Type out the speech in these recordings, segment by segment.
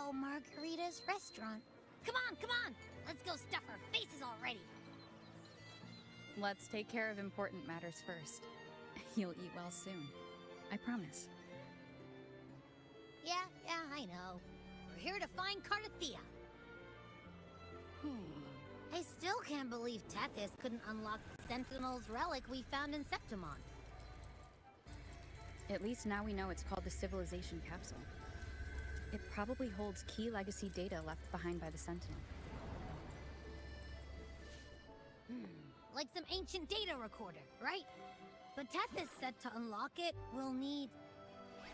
Hello, Margarita's restaurant. Come on, come on! Let's go stuff our faces already! Let's take care of important matters first. You'll eat well soon. I promise. Yeah, I know. We're here to find Cardathia. I still can't believe Tethys couldn't unlock the Sentinel's relic we found in Septimon. At least now we know it's called the Civilization Capsule. It probably holds key legacy data left behind by the Sentinel. Like some ancient data recorder, right? But Tethys said to unlock it, we'll need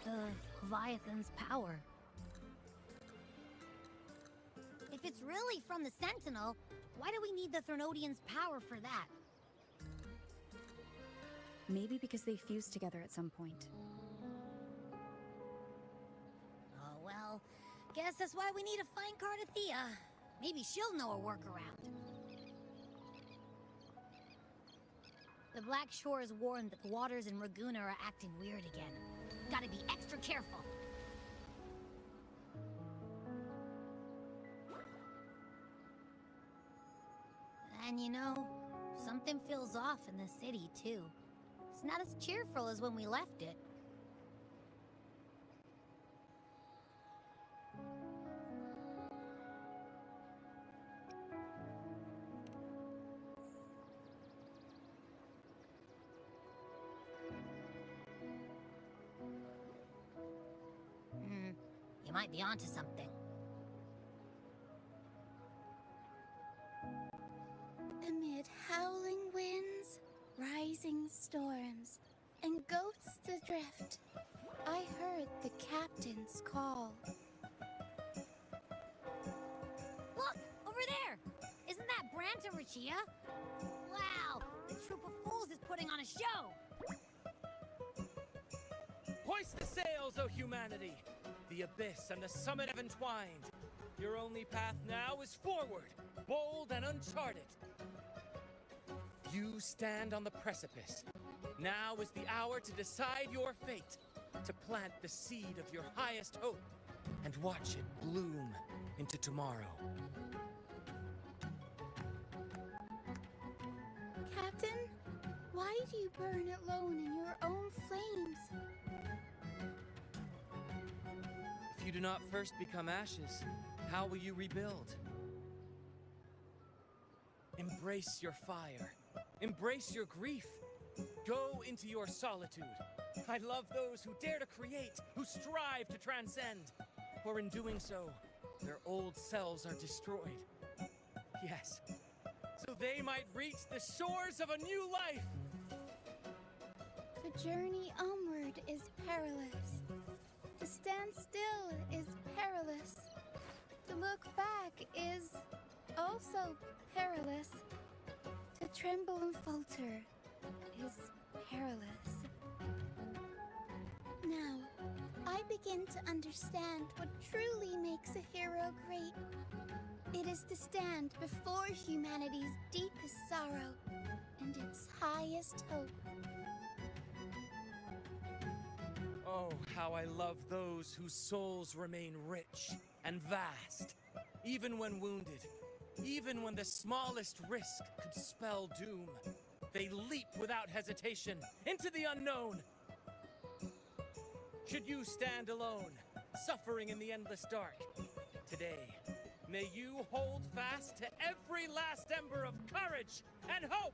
the Leviathan's power. If it's really from the Sentinel, why do we need the Thermodian's power for that? Maybe because they fused together at some point. Oh well, guess that's why we need to find Cardathia. Maybe she'll know a workaround. The Black Shores warned that the waters in Raguna are acting weird again. Gotta be extra careful. And you know, something feels off in the city, too. It's not as cheerful as when we left it. You might be onto something. Amid howling winds, rising storms, and ghosts adrift, I heard the captain's call. Look! Over there! Isn't that Brant and Rachia? Wow! The troop of fools is putting on a show! Hoist the sails, O humanity! The abyss and the summit have entwined. Your only path now is forward, bold and uncharted. You stand on the precipice. Now is the hour to decide your fate, to plant the seed of your highest hope, and watch it bloom into tomorrow. Captain, why do you burn alone in your own flames? If you do not first become ashes, how will you rebuild? Embrace your fire. Embrace your grief. Go into your solitude. I love those who dare to create, who strive to transcend. For in doing so, their old selves are destroyed. Yes, so they might reach the shores of a new life. The journey onward is perilous. To stand still is perilous. To look back is also perilous. To tremble and falter is perilous. Now, I begin to understand what truly makes a hero great. It is to stand before humanity's deepest sorrow and its highest hope. Oh, how I love those whose souls remain rich and vast, even when wounded, even when the smallest risk could spell doom. They leap without hesitation into the unknown. Should you stand alone, suffering in the endless dark, today, may you hold fast to every last ember of courage and hope!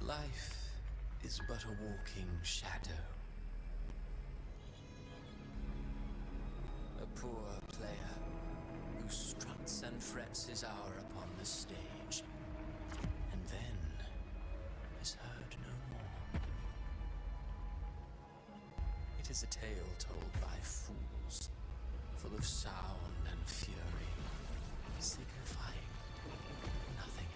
Life is but a walking shadow. A poor player who struts and frets his hour upon the stage, and then is heard no more. It is a tale told by fools, full of sound and fury, signifying nothing.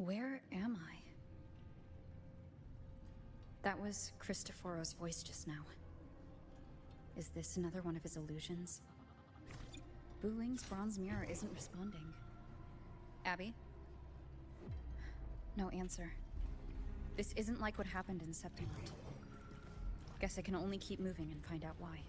Where am I? That was Cristoforo's voice just now. Is this another one of his illusions? Buling's bronze mirror isn't responding. Abby? No answer. This isn't like what happened in Septimonde. Guess I can only keep moving and find out why.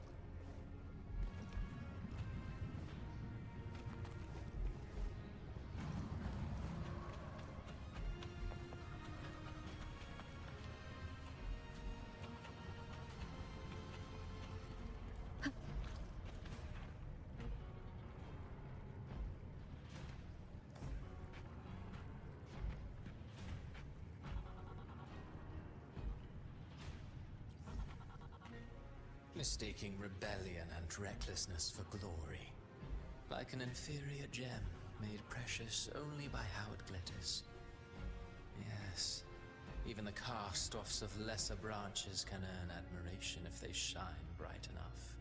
Mistaking rebellion and recklessness for glory. Like an inferior gem, made precious only by how it glitters. Yes, even the cast-offs of lesser branches can earn admiration if they shine bright enough.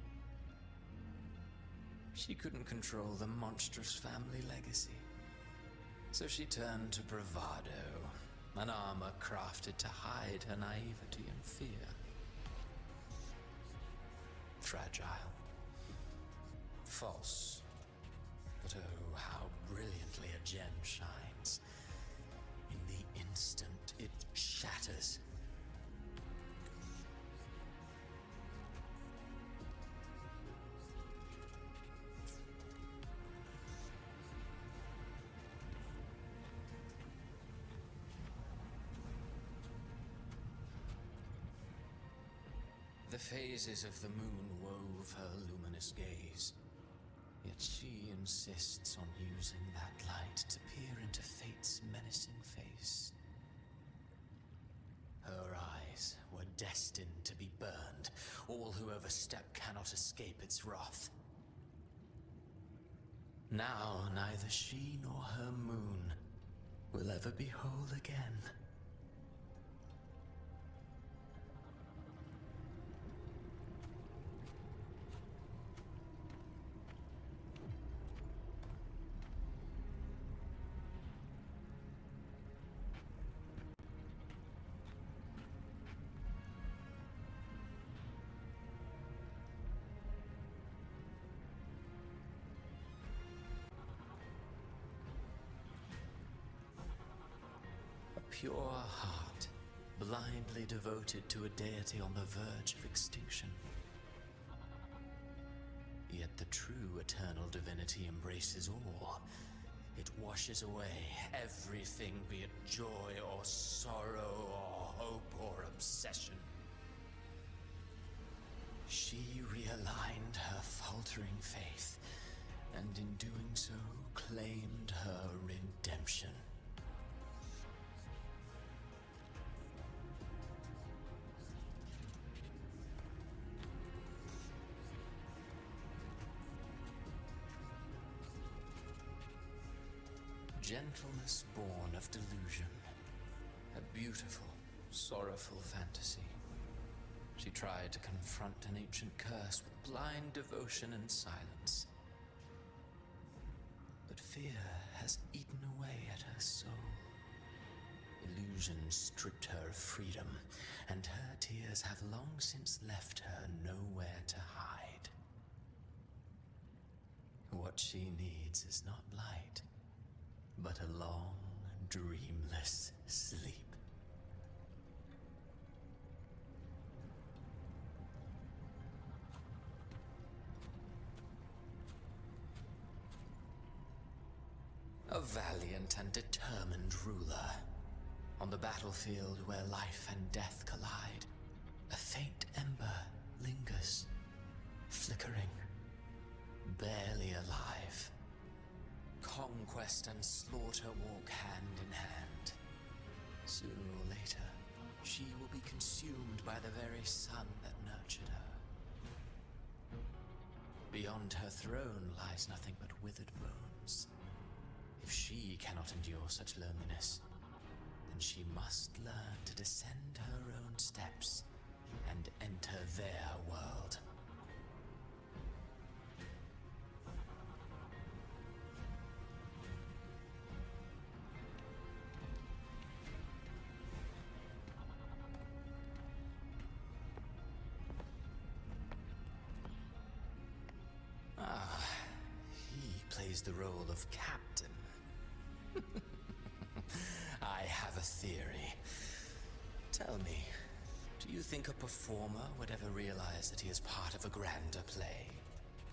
She couldn't control the monstrous family legacy, so she turned to bravado, an armor crafted to hide her naivety and fear. Fragile. False. But oh, how brilliantly a gem shines. In the instant it shatters. The phases of the moon wove her luminous gaze, yet she insists on using that light to peer into fate's menacing face. Her eyes were destined to be burned. All who overstep cannot escape its wrath. Now neither she nor her moon will ever be whole again. Pure heart, blindly devoted to a deity on the verge of extinction. Yet the true eternal divinity embraces all. It washes away everything, be it joy or sorrow or hope or obsession. She realigned her faltering faith, and in doing so, claimed her redemption. Gentleness born of delusion. A beautiful, sorrowful fantasy. She tried to confront an ancient curse with blind devotion and silence. But fear has eaten away at her soul. Illusion stripped her of freedom, and her tears have long since left her nowhere to hide. What she needs is not light, but a long, dreamless sleep. A valiant and determined ruler. On the battlefield where life and death collide, a faint ember lingers, flickering, barely alive. Conquest and slaughter walk hand in hand. Sooner or later, she will be consumed by the very sun that nurtured her. Beyond her throne lies nothing but withered bones. If she cannot endure such loneliness, then she must learn to descend her own steps and enter their world. the role of captain. I have a theory. Tell me, do you think a performer would ever realize that he is part of a grander play?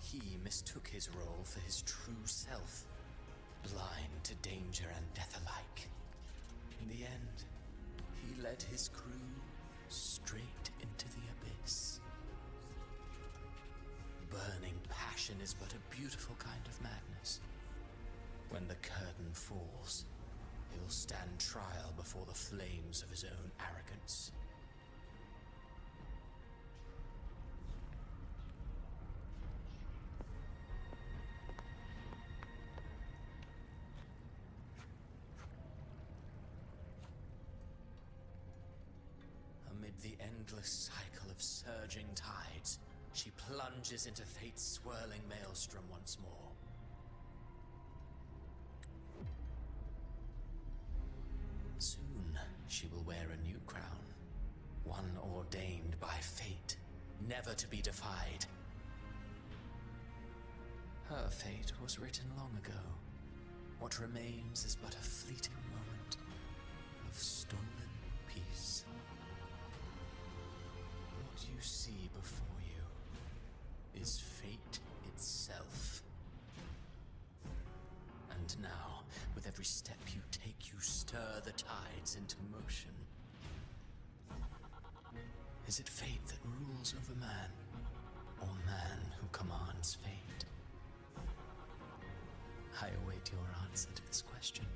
He mistook his role for his true self, blind to danger and death alike. In the end, he led his crew straight into the abyss. Burning passion is but a beautiful kind of madness. When the curtain falls, he'll stand trial before the flames of his own arrogance. Amid the endless cycle of surging tides, she plunges into fate's swirling maelstrom once more. Soon, she will wear a new crown, one ordained by fate, never to be defied. Her fate was written long ago. What remains is but a fleeting moment of stolen peace. What you see before you is fate itself. And now, with every step you take, you stir the tides into motion. Is it fate that rules over man, or man who commands fate? I await your answer to this question.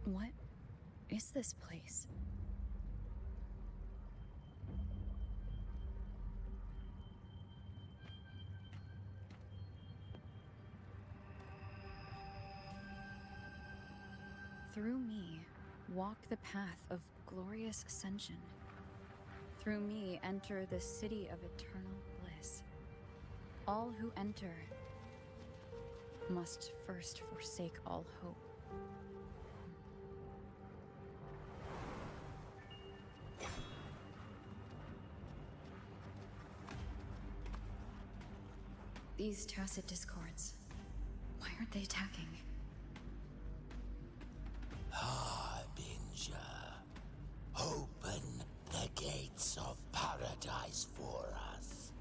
What is this place? Through me, walk the path of glorious ascension. Through me, enter the city of eternal bliss. All who enter must first forsake all hope. These tacit discords, why aren't they attacking? Harbinger, open the gates of paradise for us.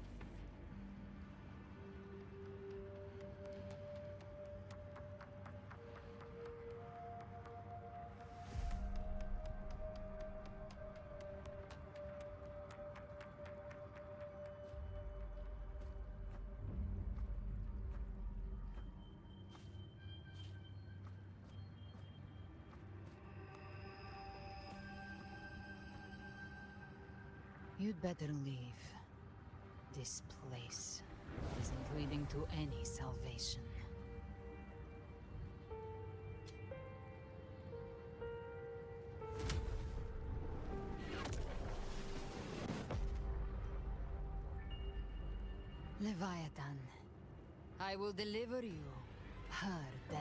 You'd better leave. This place isn't leading to any salvation. Leviathan, I will deliver you her death.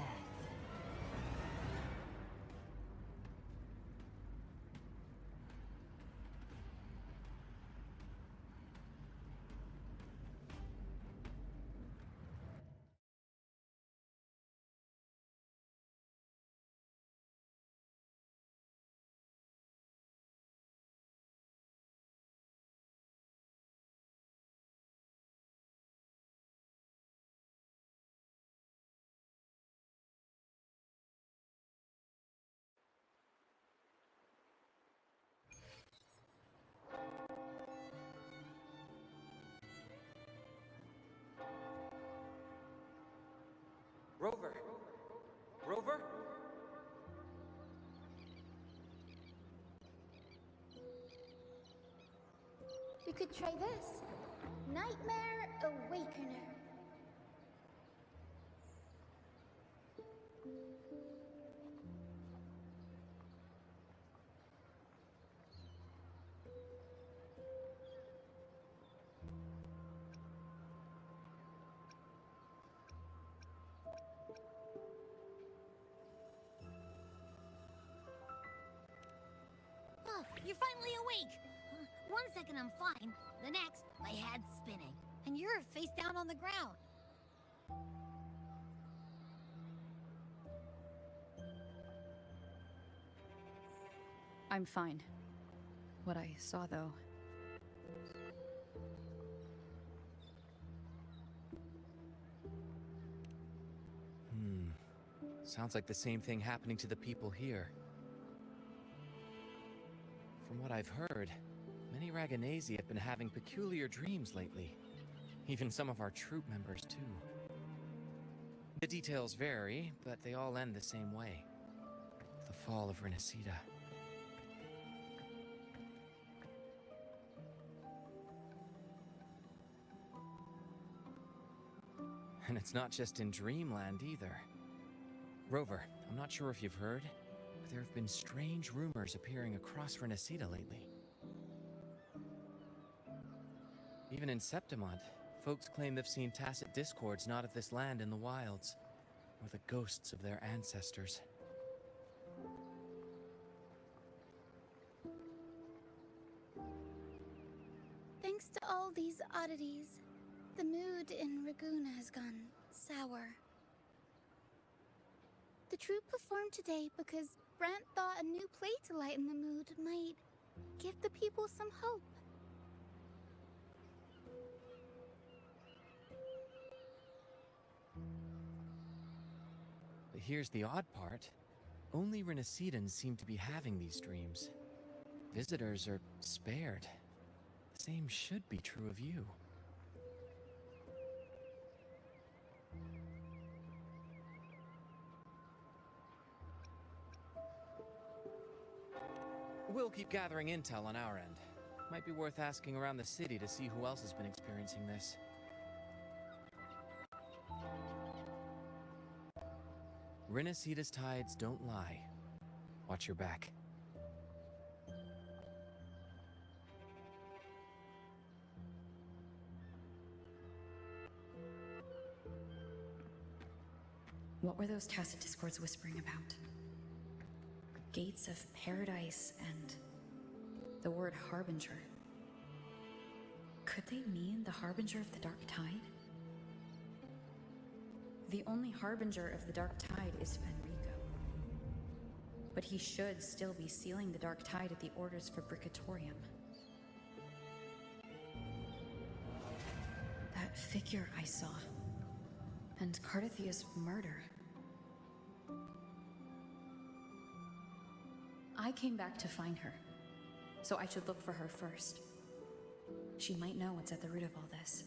Rover? Rover? We could try this. Nightmare Awakener. Oh, you're finally awake. One second I'm fine, the next, my head's spinning. And you're face down on the ground. I'm fine. What I saw, though. Sounds like the same thing happening to the people here. From what I've heard, many Raganesi have been having peculiar dreams lately. Even some of our troop members, too. The details vary, but they all end the same way. The fall of Renacida. And it's not just in Dreamland either. Rover, I'm not sure if you've heard, but there have been strange rumors appearing across Renacida lately. Even in Septimont, folks claim they've seen tacit discords not of this land in the wilds, or the ghosts of their ancestors. Thanks to all these oddities, the mood in Raguna has gone sour. The troupe performed today because Brant thought a new play to lighten the mood might give the people some hope. But here's the odd part. Only Renacidans seem to be having these dreams. Visitors are spared. The same should be true of you. We'll keep gathering intel on our end. Might be worth asking around the city to see who else has been experiencing this. Renacida's tides don't lie. Watch your back. What were those tacit discords whispering about? Gates of paradise and the word harbinger. Could they mean the harbinger of the dark tide? The only harbinger of the dark tide is Fenrico. But he should still be sealing the dark tide at the orders for Bricatorium. That figure I saw. And Cardathia's murder. I came back to find her, so I should look for her first. She might know what's at the root of all this.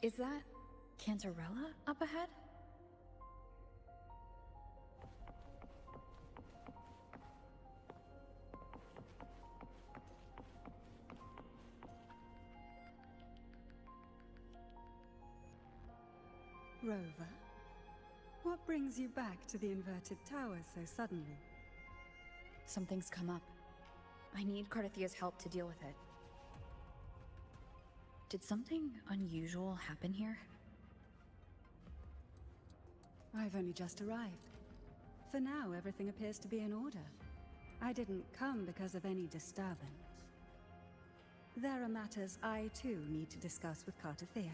Is that Cantarella up ahead? Rover, what brings you back to the inverted tower so suddenly? Something's come up. I need Cardathia's help to deal with it. Did something unusual happen here? I've only just arrived. For now, everything appears to be in order. I didn't come because of any disturbance. There are matters I too need to discuss with Cardathia.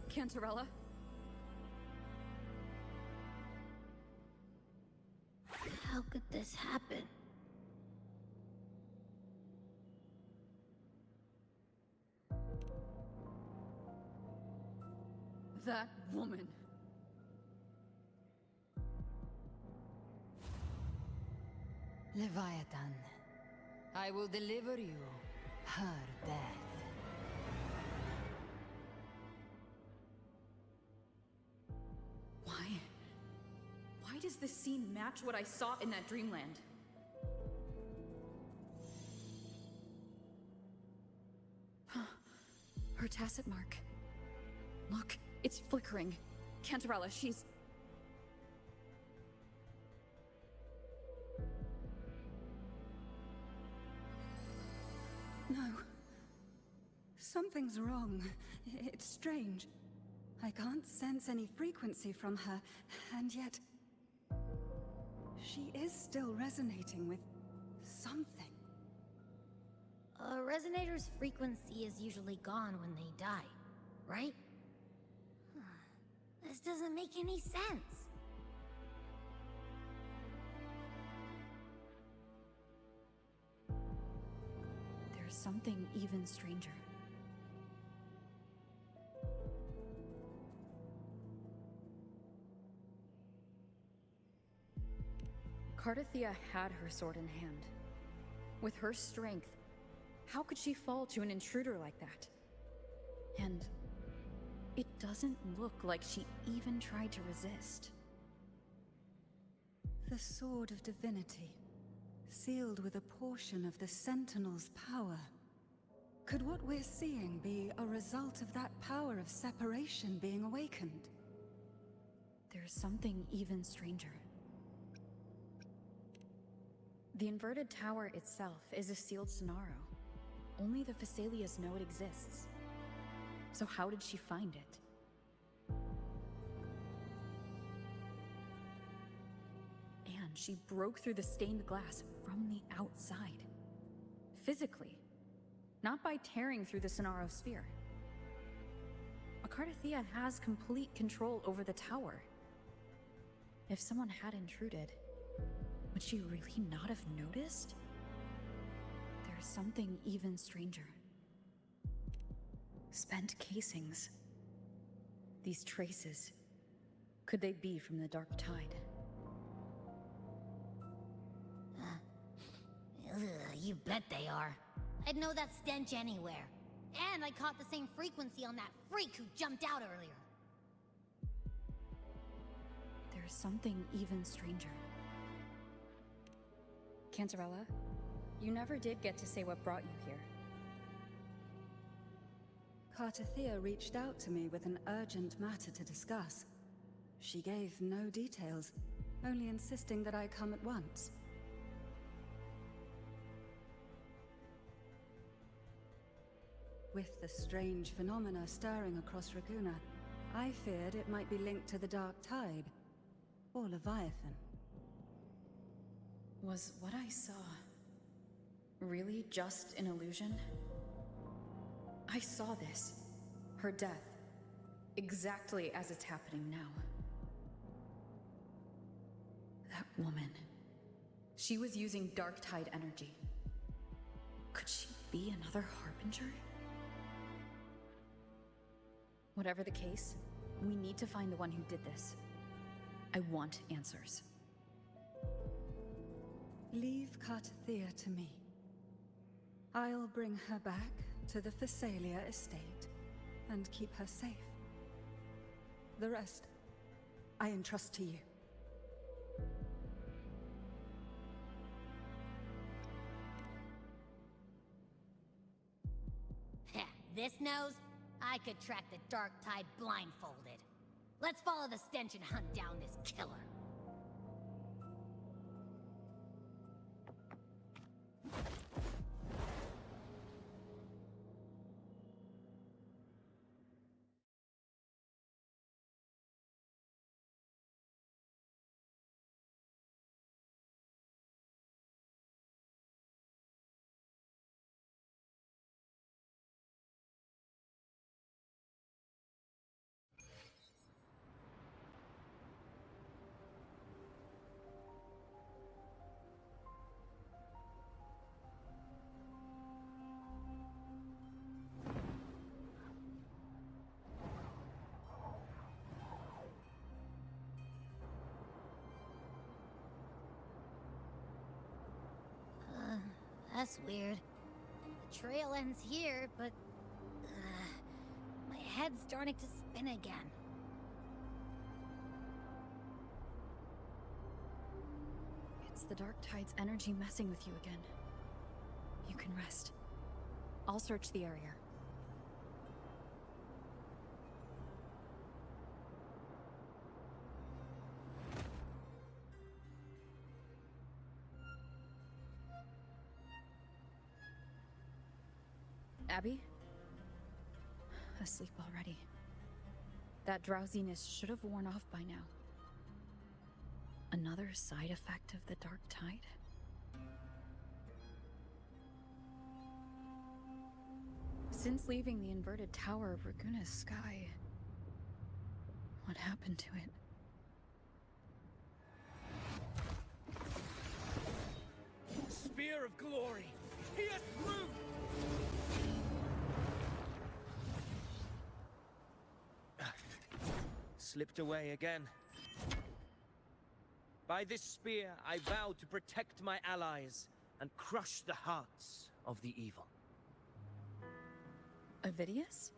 Cantarella? How could this happen? That woman. Leviathan, I will deliver you her death. Why does this scene match what I saw in that dreamland? Her tacit mark. Look, it's flickering. Cantarella, she's... No. Something's wrong. It's strange. I can't sense any frequency from her, and yet... she is still resonating with something. A resonator's frequency is usually gone when they die, right? This doesn't make any sense. There's something even stranger. Cardathia had her sword in hand. With her strength, how could she fall to an intruder like that? And it doesn't look like she even tried to resist. The Sword of Divinity, sealed with a portion of the Sentinel's power. Could what we're seeing be a result of that power of separation being awakened? There's something even stranger. The inverted tower itself is a sealed Sonaro. Only the Phasaelias know it exists. So how did she find it? And she broke through the stained glass from the outside. Physically. Not by tearing through the Sonaro sphere. Cardathia has complete control over the tower. If someone had intruded, would she really not have noticed? There's something even stranger. Spent casings. These traces. Could they be from the Dark Tide? You bet they are. I'd know that stench anywhere. And I caught the same frequency on that freak who jumped out earlier. There's something even stranger. Cantarella, you never did get to say what brought you here. Cartathea reached out to me with an urgent matter to discuss. She gave no details, only insisting that I come at once. With the strange phenomena stirring across Raguna, I feared it might be linked to the Dark Tide, or Leviathan. Was what I saw really just an illusion? I saw this, her death, exactly as it's happening now. That woman, she was using Dark Tide energy. Could she be another Harbinger? Whatever the case, we need to find the one who did this. I want answers. Leave Cartathea to me. I'll bring her back to the Phasalia estate and keep her safe. The rest, I entrust to you. This nose? I could track the Dark Tide blindfolded. Let's follow the stench and hunt down this killer. That's weird. The trail ends here, but... my head's starting to spin again. It's the Dark Tide's energy messing with you again. You can rest. I'll search the area. Abby? Asleep already. That drowsiness should have worn off by now. Another side effect of the Dark Tide? Since leaving the inverted tower of Raguna's sky, what happened to it? Spear of glory! Pierce through! Slipped away again. By this spear, I vow to protect my allies and crush the hearts of the evil. Avidius?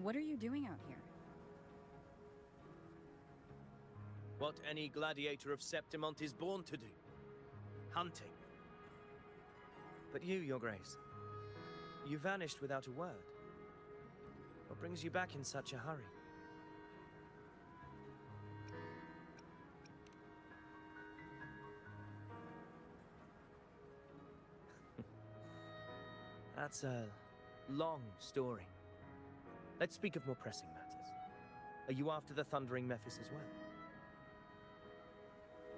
What are you doing out here? What any gladiator of Septimont is born to do. Hunting. But you, Your Grace, you vanished without a word. What brings you back in such a hurry? That's a long story. Let's speak of more pressing matters. Are you after the Thundering Mephis as well?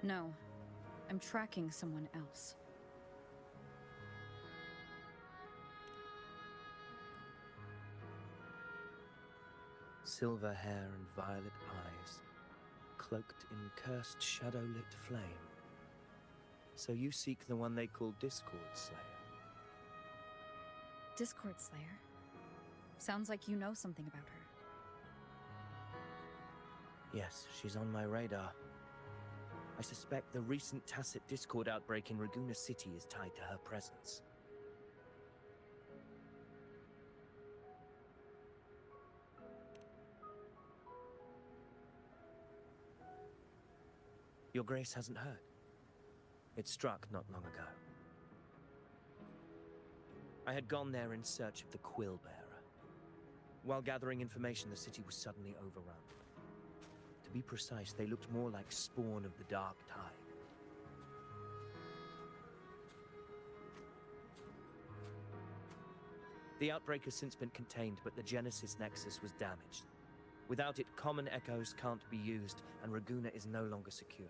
No. I'm tracking someone else. Silver hair and violet eyes, cloaked in cursed shadow-lit flame. So you seek the one they call Discord Slayer. Discord Slayer? Sounds like you know something about her. Yes, she's on my radar. I suspect the recent tacit Discord outbreak in Raguna City is tied to her presence. Your Grace hasn't heard. It struck not long ago. I had gone there in search of the Quill Bearer. While gathering information, the city was suddenly overrun. To be precise, they looked more like spawn of the Dark Tide. The outbreak has since been contained, but the Genesis Nexus was damaged. Without it, common echoes can't be used, and Raguna is no longer secure.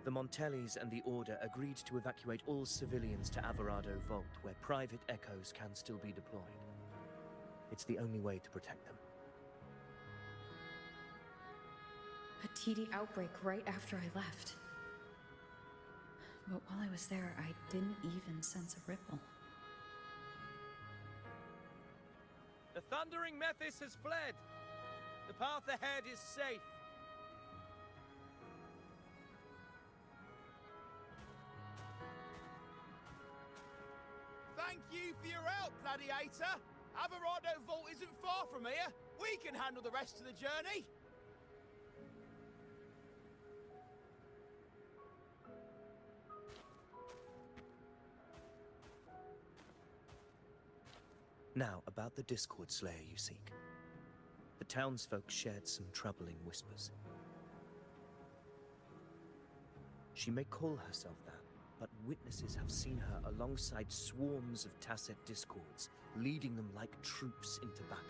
The Montellis and the Order agreed to evacuate all civilians to Averado Vault, where private echoes can still be deployed. It's the only way to protect them. A TD outbreak right after I left. But while I was there, I didn't even sense a ripple. The Thundering Mephis has fled. The path ahead is safe. Thank you for your help, Gladiator. Averado Vault isn't far from here. We can handle the rest of the journey. Now, about the Discord Slayer you seek. The townsfolk shared some troubling whispers. She may call herself that, but witnesses have seen her alongside swarms of Tacet Discords, leading them like troops into battle.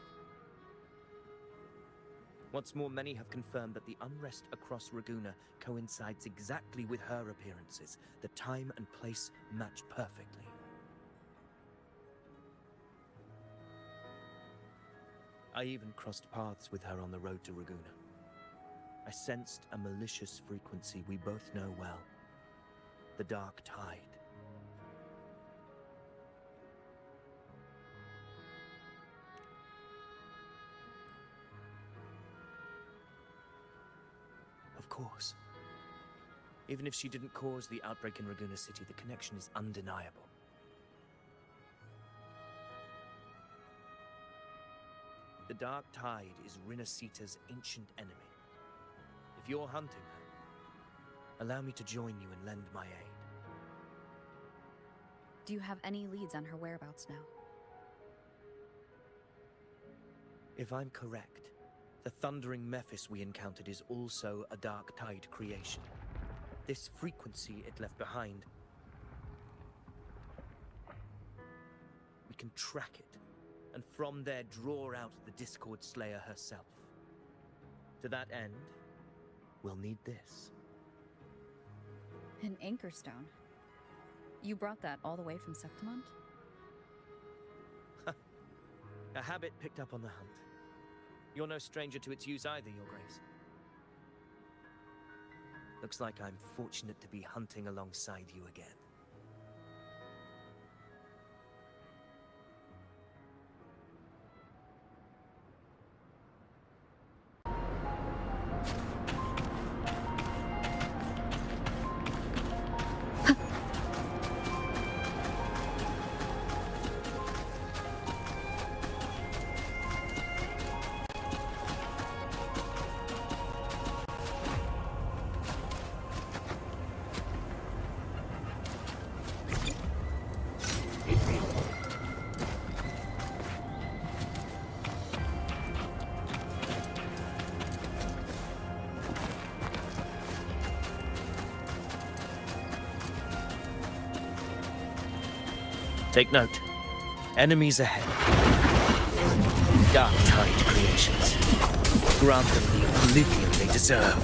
What's more, many have confirmed that the unrest across Raguna coincides exactly with her appearances. The time and place match perfectly. I even crossed paths with her on the road to Raguna. I sensed a malicious frequency we both know well. The Dark Tide. Of course. Even if she didn't cause the outbreak in Raguna City, the connection is undeniable. The Dark Tide is Rinasita's ancient enemy. If you're hunting her, allow me to join you and lend my aid. Do you have any leads on her whereabouts now? If I'm correct, the Thundering Mephis we encountered is also a Dark Tide creation. This frequency it left behind, we can track it, and from there draw out the Discord Slayer herself. To that end, we'll need this. An anchor stone. You brought that all the way from Septimont? A habit picked up on the hunt. You're no stranger to its use either, Your Grace. Looks like I'm fortunate to be hunting alongside you again. Take note. Enemies ahead. Dark Tide creations. Grant them the oblivion they deserve.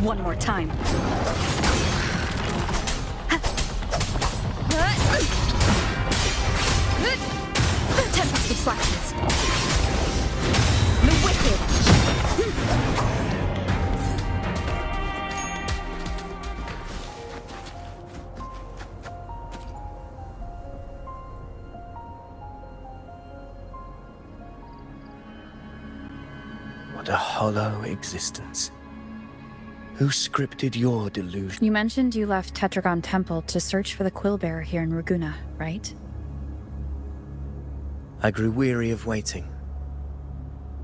One more time. Tempest of Slashes. The Wicked. What a hollow existence. Who scripted your delusion? You mentioned you left Tetragon Temple to search for the Quillbearer here in Raguna, right? I grew weary of waiting.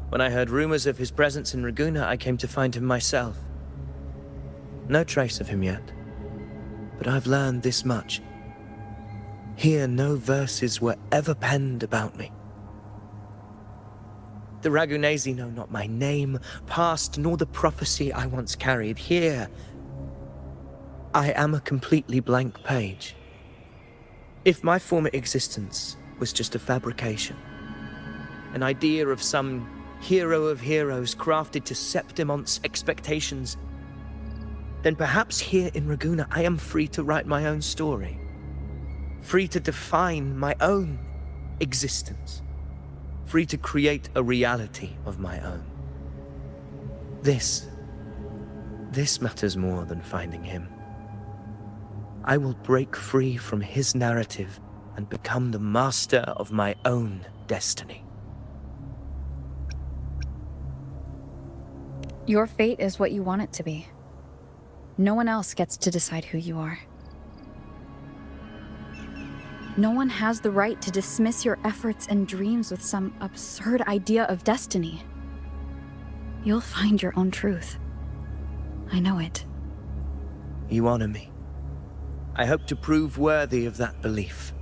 When I heard rumors of his presence in Raguna, I came to find him myself. No trace of him yet. But I've learned this much. Here, no verses were ever penned about me. The Ragunesi know not my name, past, nor the prophecy I once carried. Here, I am a completely blank page. If my former existence was just a fabrication, an idea of some hero of heroes crafted to Septimon's expectations, then perhaps here in Raguna I am free to write my own story. Free to define my own existence. Free to create a reality of my own. This matters more than finding him. I will break free from his narrative and become the master of my own destiny. Your fate is what you want it to be. No one else gets to decide who you are. No one has the right to dismiss your efforts and dreams with some absurd idea of destiny. You'll find your own truth. I know it. You honor me. I hope to prove worthy of that belief.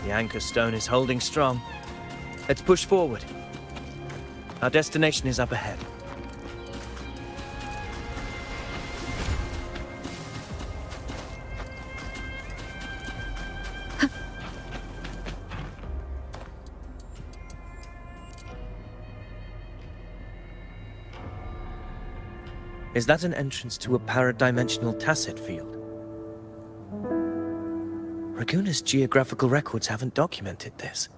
The anchor stone is holding strong. Let's push forward. Our destination is up ahead. Is that an entrance to a paradimensional tacit field? Raguna's geographical records haven't documented this.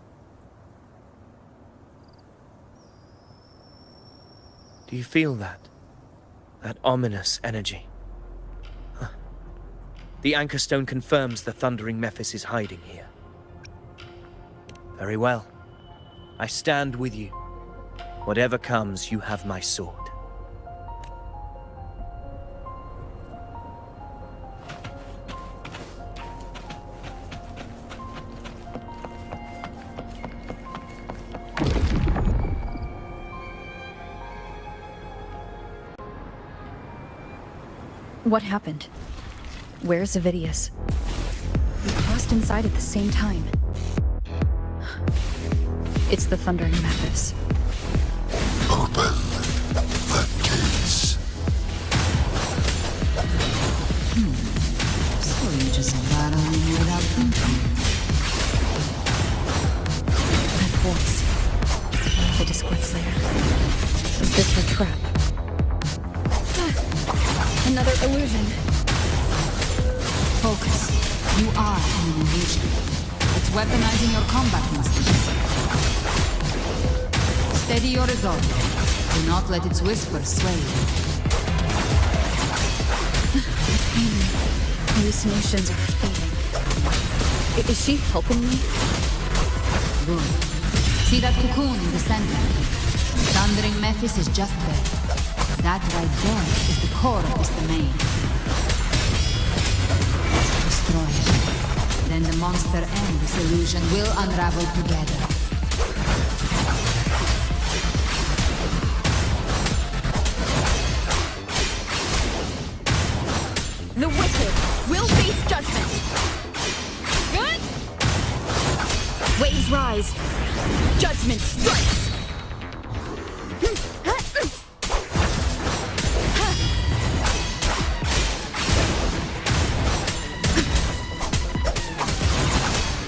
Do you feel that? That ominous energy? Huh. The anchor stone confirms the thundering Mephis is hiding here. Very well. I stand with you. Whatever comes, you have my sword. What happened? Where's Avidius? We crossed inside at the same time. It's the Thundering Mephis. Open the gates. So you just battling without thinking. That voice. The Discord Slayer. Is this her trap? Another illusion. Focus. You are an illusion. It's weaponizing your combat instincts. Steady your resolve. Do not let its whispers sway you. Hallucinations are fading. Is she helping me? Good. See that cocoon in the center? Thundering Mephis is just there. That right there is the core of this domain. Destroy it. Then the monster and this illusion will unravel together. The wicked will face judgment. Good? Waves rise. Judgment strikes.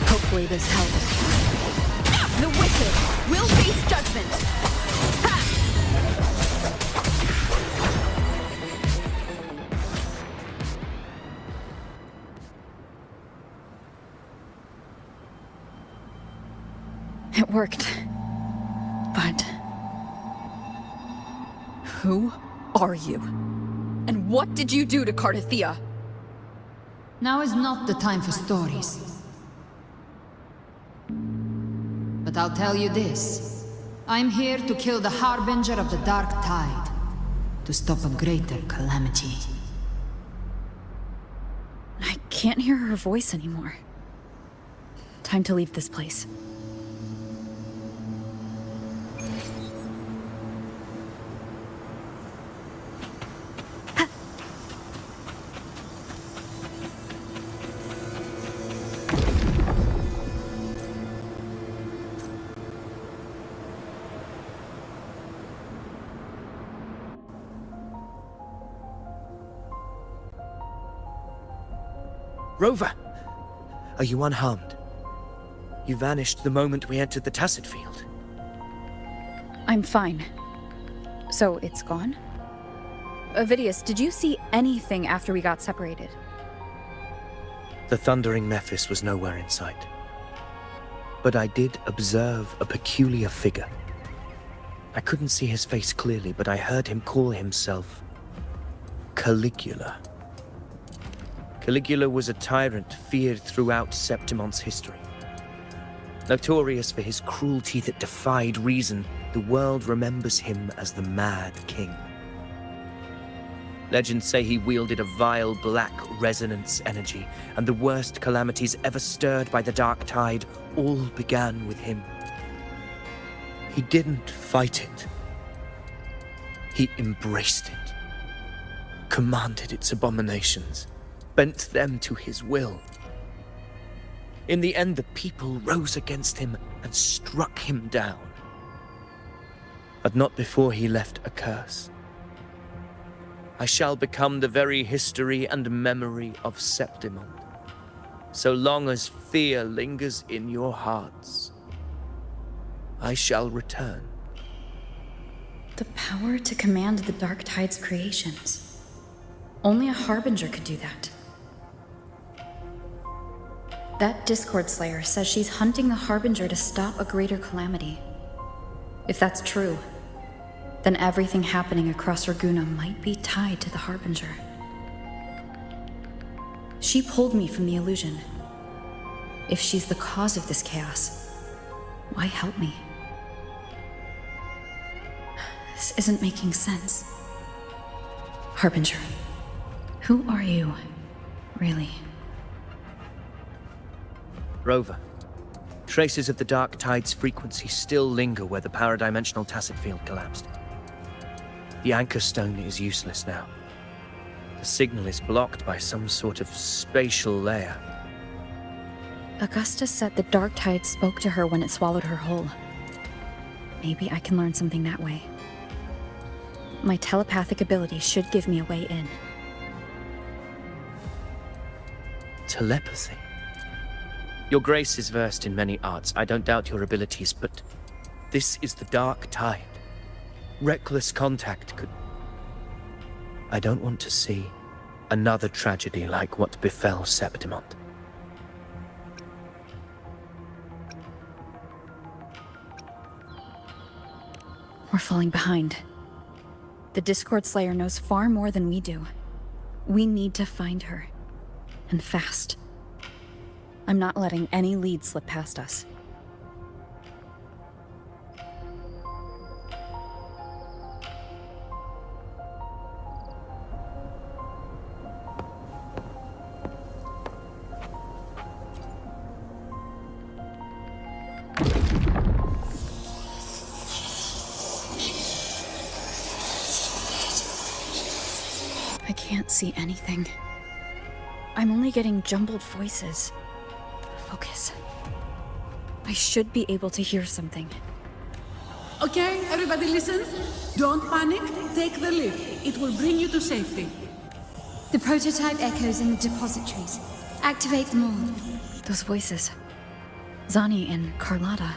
Hopefully this helps. The wicked will face judgment. Ha! It worked. But Who are you? And what did you do to Cardathia? Now is not the time for stories. But I'll tell you this. I'm here to kill the Harbinger of the Dark Tide. To stop a greater calamity. I can't hear her voice anymore. Time to leave this place. Rover! Are you unharmed? You vanished the moment we entered the Tacet Field. I'm fine. So, it's gone? Ovidius, did you see anything after we got separated? The thundering Mephis was nowhere in sight. But I did observe a peculiar figure. I couldn't see his face clearly, but I heard him call himself Caligula. Caligula was a tyrant feared throughout Septimon's history. Notorious for his cruelty that defied reason, the world remembers him as the Mad King. Legends say he wielded a vile black resonance energy, and the worst calamities ever stirred by the Dark Tide all began with him. He didn't fight it. He embraced it, commanded its abominations, bent them to his will. In the end, the people rose against him and struck him down. But not before he left a curse. I shall become the very history and memory of Septimon, so long as fear lingers in your hearts. I shall return. The power to command the Dark Tide's creations. Only a Harbinger could do that. That Discord Slayer says she's hunting the Harbinger to stop a greater calamity. If that's true, then everything happening across Raguna might be tied to the Harbinger. She pulled me from the illusion. If she's the cause of this chaos, why help me? This isn't making sense. Harbinger, who are you, really? Rover, traces of the Dark Tide's frequency still linger where the paradimensional Tacet Field collapsed. The anchor stone is useless now. The signal is blocked by some sort of spatial layer. Augusta said the Dark Tide spoke to her when it swallowed her whole. Maybe I can learn something that way. My telepathic ability should give me a way in. Telepathy? Your Grace is versed in many arts. I don't doubt your abilities, but this is the Dark Tide. Reckless contact could... I don't want to see another tragedy like what befell Septimon. We're falling behind. The Discord Slayer knows far more than we do. We need to find her. And fast. I'm not letting any lead slip past us. I can't see anything. I'm only getting jumbled voices. Focus. I should be able to hear something. Okay, everybody listen. Don't panic. Take the lift. It will bring you to safety. The prototype echoes in the depositories. Activate them all. Those voices. Zani and Carlotta.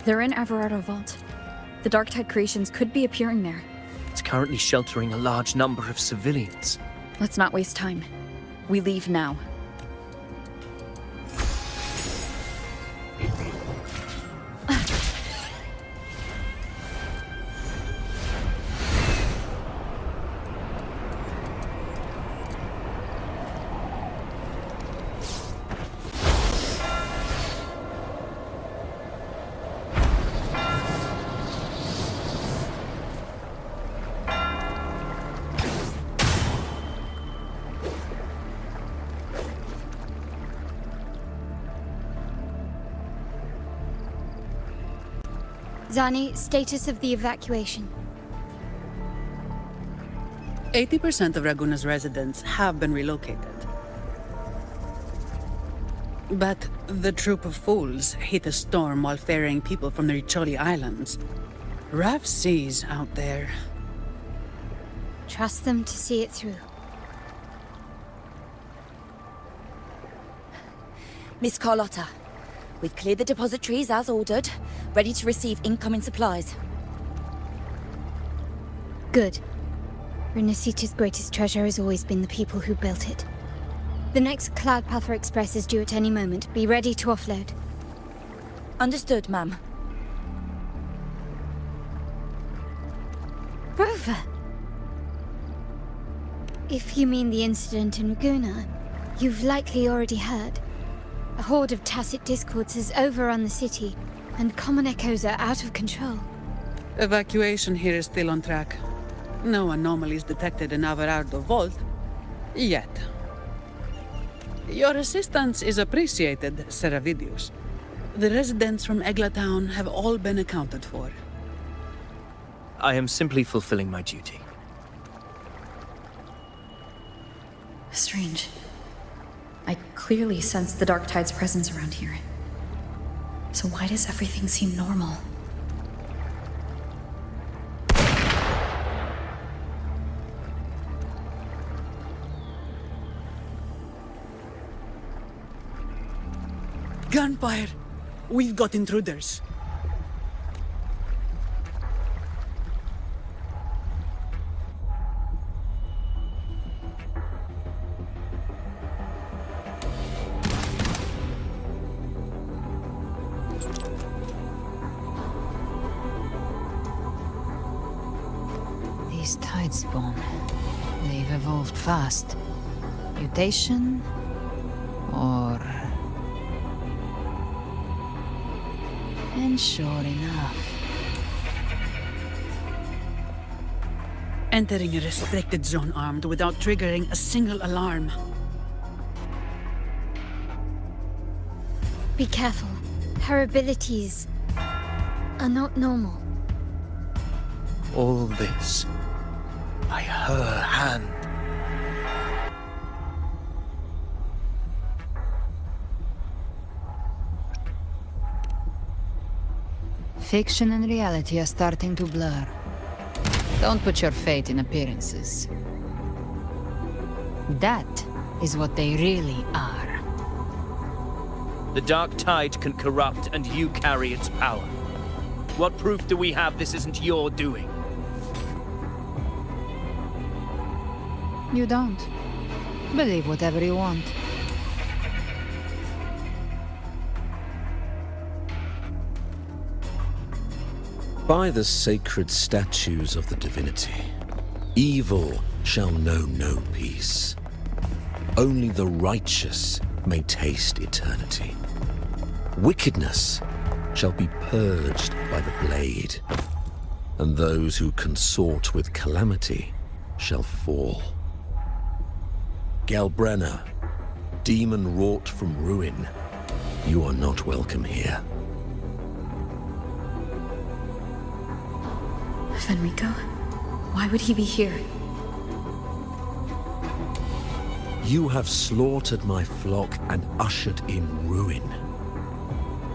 They're in Everardo Vault. The Dark Tide creations could be appearing there. It's currently sheltering a large number of civilians. Let's not waste time. We leave now. Zani, status of the evacuation. 80% of Raguna's residents have been relocated. But the troop of fools hit a storm while ferrying people from the Riccioli Islands. Rough seas out there. Trust them to see it through. Miss Carlotta, we've cleared the depositories as ordered, ready to receive incoming supplies. Good. Renacita's greatest treasure has always been the people who built it. The next Cloudpather Express is due at any moment. Be ready to offload. Understood, ma'am. Rover! If you mean the incident in Raguna, you've likely already heard. A horde of Tacet Discords has overrun the city, and common echoes are out of control. Evacuation here is still on track. No anomalies detected in Averardo Vault. Yet. Your assistance is appreciated, Seravidius. The residents from Eglatown have all been accounted for. I am simply fulfilling my duty. Strange. I clearly sense the Dark Tide's presence around here. So why does everything seem normal? Gunfire! We've got intruders. These tide spawn. They've evolved fast. Mutation? Or... And sure enough... Entering a restricted zone armed without triggering a single alarm. Be careful. Her abilities are not normal. All this by her hand. Fiction and reality are starting to blur. Don't put your fate in appearances. That is what they really are. The Dark Tide can corrupt, and you carry its power. What proof do we have this isn't your doing? You don't. Believe whatever you want. By the sacred statues of the divinity, evil shall know no peace. Only the righteous may taste eternity. Wickedness shall be purged by the blade, and those who consort with calamity shall fall. Galbrenna, demon wrought from ruin, you are not welcome here. Fenrico? Why would he be here? You have slaughtered my flock and ushered in ruin.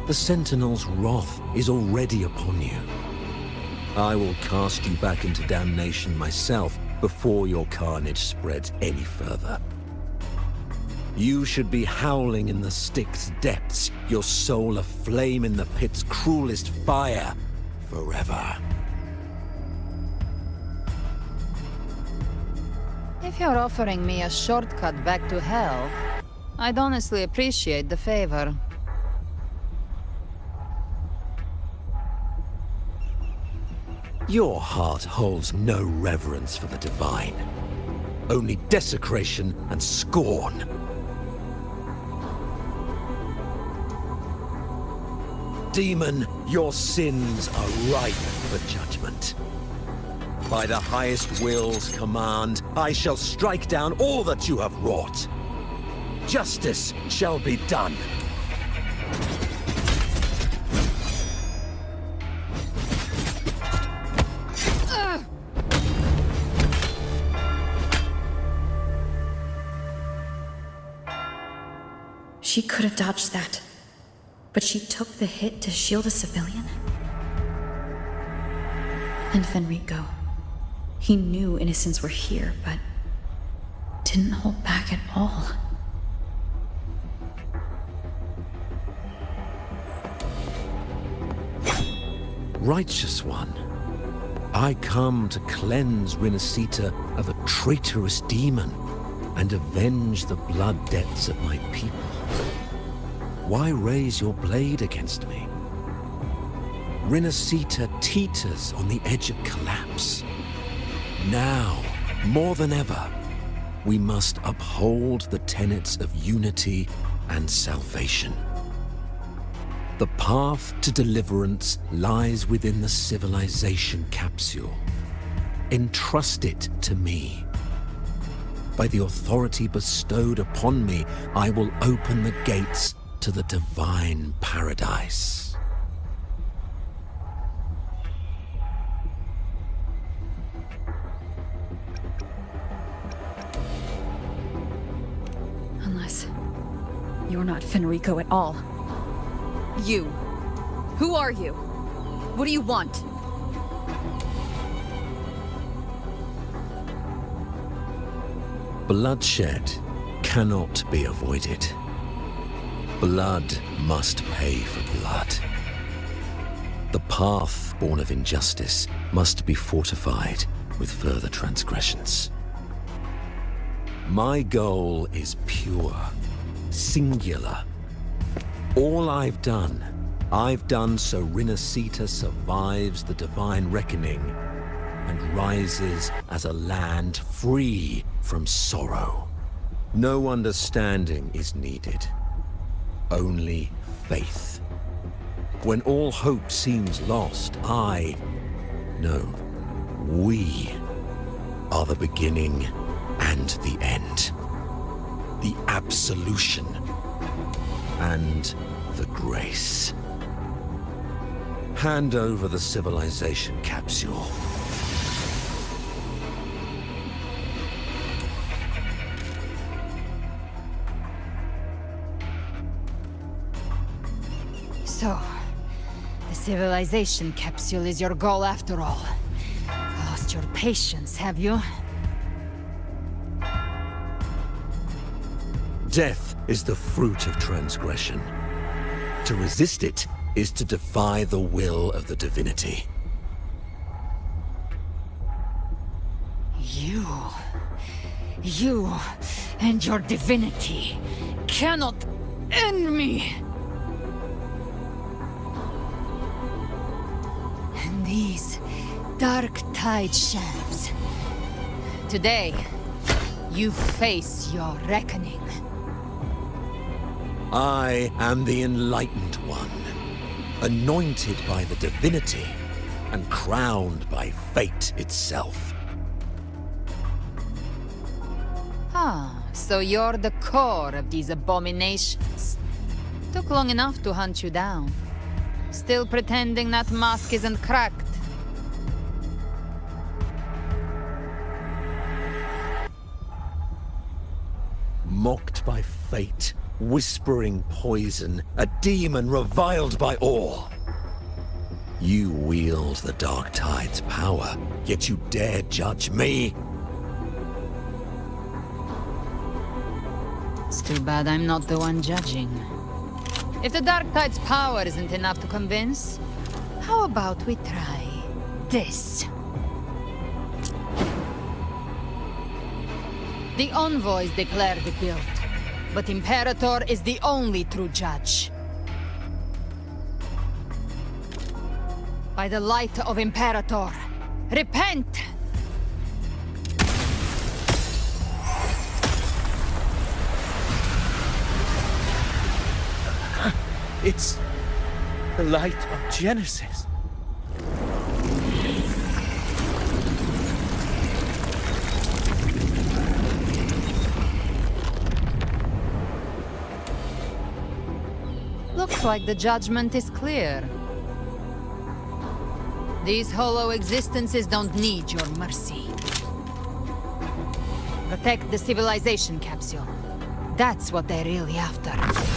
The Sentinel's wrath is already upon you. I will cast you back into damnation myself before your carnage spreads any further. You should be howling in the Styx's depths, your soul aflame in the pit's cruelest fire, forever. If you're offering me a shortcut back to hell, I'd honestly appreciate the favor. Your heart holds no reverence for the divine, only desecration and scorn. Demon, your sins are ripe for judgment. By the highest will's command, I shall strike down all that you have wrought. Justice shall be done. She could have dodged that. But she took the hit to shield a civilian? And Fenrico. He knew innocents were here, but didn't hold back at all. Righteous One, I come to cleanse Rinascita of a traitorous demon and avenge the blood debts of my people. Why raise your blade against me? Rinascita teeters on the edge of collapse. Now, more than ever, we must uphold the tenets of unity and salvation. The path to deliverance lies within the civilization capsule. Entrust it to me. By the authority bestowed upon me, I will open the gates to the divine paradise. Unless you're not Fenrico at all. You. Who are you? What do you want? Bloodshed cannot be avoided. Blood must pay for blood. The path born of injustice must be fortified with further transgressions. My goal is pure, singular. All I've done so Rinascita survives the divine reckoning and rises as a land free from sorrow. No understanding is needed, only faith. When all hope seems lost, we are the beginning and the end. The absolution and the grace. Hand over the civilization capsule. So, the civilization capsule is your goal after all. Lost your patience, have you? Death is the fruit of transgression. To resist it is to defy the will of the divinity. You and your divinity cannot end me! And these dark tide shams. Today, you face your reckoning. I am the Enlightened One, anointed by the divinity and crowned by fate itself. Ah, so you're the core of these abominations. Took long enough to hunt you down. Still pretending that mask isn't cracked. Mocked by fate, whispering poison, a demon reviled by all. You wield the Dark Tide's power, yet you dare judge me? It's too bad I'm not the one judging. If the Dark Tide's power isn't enough to convince, how about we try this? The envoys declared the guilt, but Imperator is the only true judge. By the light of Imperator, repent! It's the light of Genesis. Looks like the judgment is clear. These hollow existences don't need your mercy. Protect the civilization capsule. That's what they're really after.